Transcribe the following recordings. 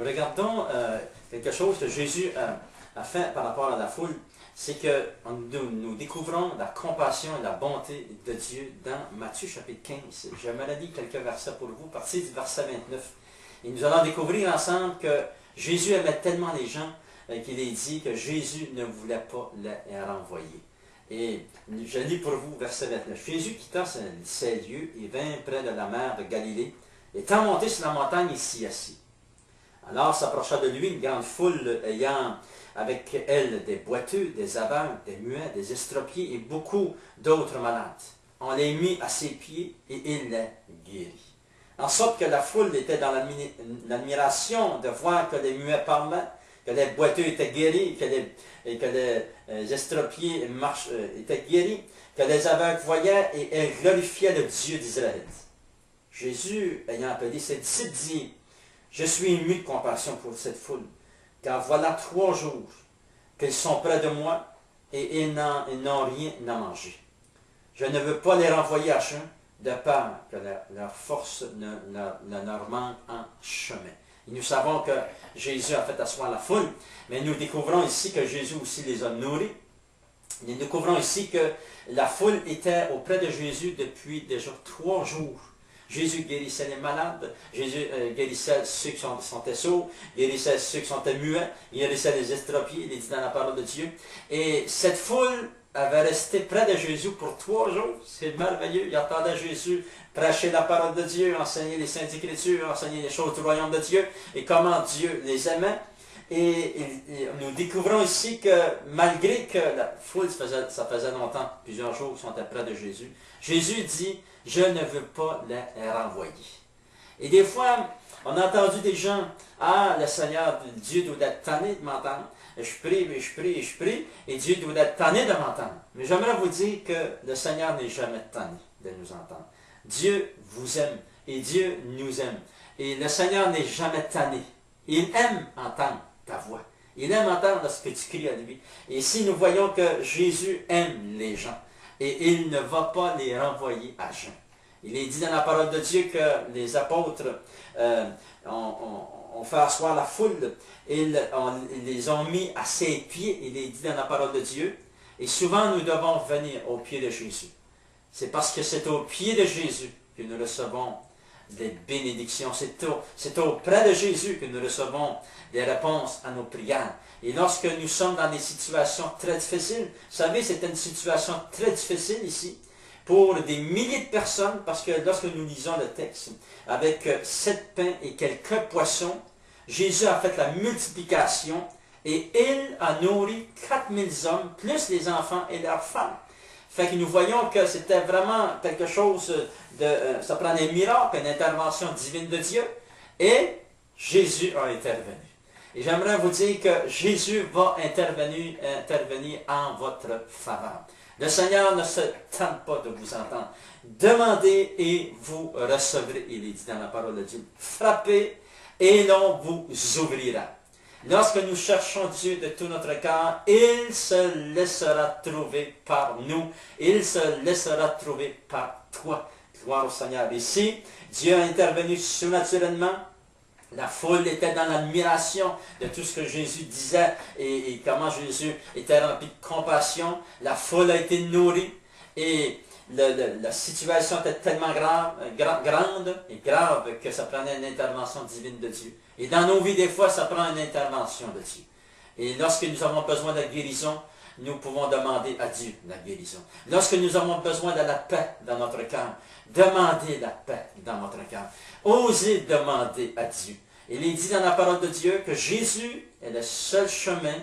Regardons quelque chose que Jésus a fait par rapport à la foule. C'est que nous découvrons la compassion et la bonté de Dieu dans Matthieu chapitre 15. J'aimerais lire quelques versets pour vous, à partir du verset 29. Et nous allons découvrir ensemble que Jésus aimait tellement les gens qu'il est dit que Jésus ne voulait pas les renvoyer. Et je lis pour vous verset 29. Jésus quitta ces lieux et vint près de la mer de Galilée. Étant monté sur la montagne, il s'y assit. Alors s'approcha de lui une grande foule ayant avec elle des boiteux, des aveugles, des muets, des estropiés et beaucoup d'autres malades. On les mit à ses pieds et il les guérit. En sorte que la foule était dans l'admiration de voir que les muets parlaient, que les boiteux étaient guéris, que les estropiés étaient guéris, que les aveugles voyaient et elle glorifiait le Dieu d'Israël. Jésus, ayant appelé ses disciples, dit: « Je suis ému de compassion pour cette foule, car voilà 3 jours qu'ils sont près de moi et ils n'ont rien à manger. Je ne veux pas les renvoyer à chemin, de peur que leur force ne leur manque en chemin. » Et nous savons que Jésus a fait asseoir la foule, mais nous découvrons ici que Jésus aussi les a nourris. Nous découvrons ici que la foule était auprès de Jésus depuis déjà 3 jours. Jésus guérissait les malades, Jésus guérissait ceux qui sont sourds, guérissait ceux qui sont muets, guérissait les estropiés, il est dit dans la parole de Dieu. Et cette foule avait resté près de Jésus pour 3 jours. C'est merveilleux. Il entendait Jésus prêcher la parole de Dieu, enseigner les Saintes Écritures, enseigner les choses du royaume de Dieu et comment Dieu les aimait. Et nous découvrons ici que malgré que la foule, ça faisait longtemps, plusieurs jours, sont près de Jésus, Jésus dit: « Je ne veux pas les renvoyer. » Et des fois, on a entendu des gens: « Ah, le Seigneur, Dieu doit être tanné de m'entendre. Je prie, mais je prie, et je prie, et Dieu doit être tanné de m'entendre. » Mais j'aimerais vous dire que le Seigneur n'est jamais tanné de nous entendre. Dieu vous aime, et Dieu nous aime. Et le Seigneur n'est jamais tanné. Il aime entendre ta voix. Il aime entendre lorsque tu cries à lui. Et ici, nous voyons que Jésus aime les gens. Et il ne va pas les renvoyer à jeun. Il est dit dans la parole de Dieu que les apôtres ont fait asseoir la foule. Ils les ont mis à ses pieds. Il est dit dans la parole de Dieu. Et souvent, nous devons venir au pied de Jésus. C'est parce que c'est au pied de Jésus que nous recevons des bénédictions. C'est auprès de Jésus que nous recevons des réponses à nos prières. Et lorsque nous sommes dans des situations très difficiles, vous savez, c'est une situation très difficile ici, pour des milliers de personnes, parce que lorsque nous lisons le texte, avec 7 pains et quelques poissons, Jésus a fait la multiplication et il a nourri 4000 hommes, plus les enfants et leurs femmes. Fait que nous voyons que c'était vraiment quelque chose ça prend un miracle, une intervention divine de Dieu, et Jésus a intervenu. Et j'aimerais vous dire que Jésus va intervenir en votre faveur. Le Seigneur ne se tente pas de vous entendre. Demandez et vous recevrez, il est dit dans la parole de Dieu. Frappez et l'on vous ouvrira. Lorsque nous cherchons Dieu de tout notre cœur, il se laissera trouver par nous. Il se laissera trouver par toi. Gloire au Seigneur. Ici, Dieu a intervenu surnaturellement. La foule était dans l'admiration de tout ce que Jésus disait et comment Jésus était rempli de compassion. La foule a été nourrie et la situation était tellement grande et grave que ça prenait une intervention divine de Dieu. Et dans nos vies, des fois, ça prend une intervention de Dieu. Et lorsque nous avons besoin de guérison, nous pouvons demander à Dieu la guérison. Lorsque nous avons besoin de la paix dans notre cœur, demandez la paix dans votre cœur. Osez demander à Dieu. Il est dit dans la parole de Dieu que Jésus est le seul chemin,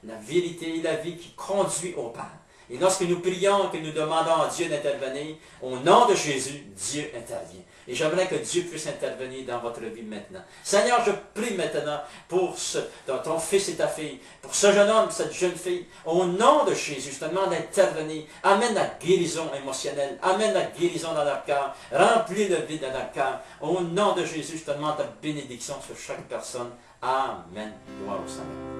la vérité et la vie qui conduit au Père. Et lorsque nous prions, que nous demandons à Dieu d'intervenir, au nom de Jésus, Dieu intervient. Et j'aimerais que Dieu puisse intervenir dans votre vie maintenant. Seigneur, je prie maintenant pour ton fils et ta fille, pour ce jeune homme, cette jeune fille. Au nom de Jésus, je te demande d'intervenir. Amène la guérison émotionnelle. Amène la guérison dans leur cœur. Remplis le vide dans leur cœur. Au nom de Jésus, je te demande ta bénédiction sur chaque personne. Amen. Gloire au Seigneur.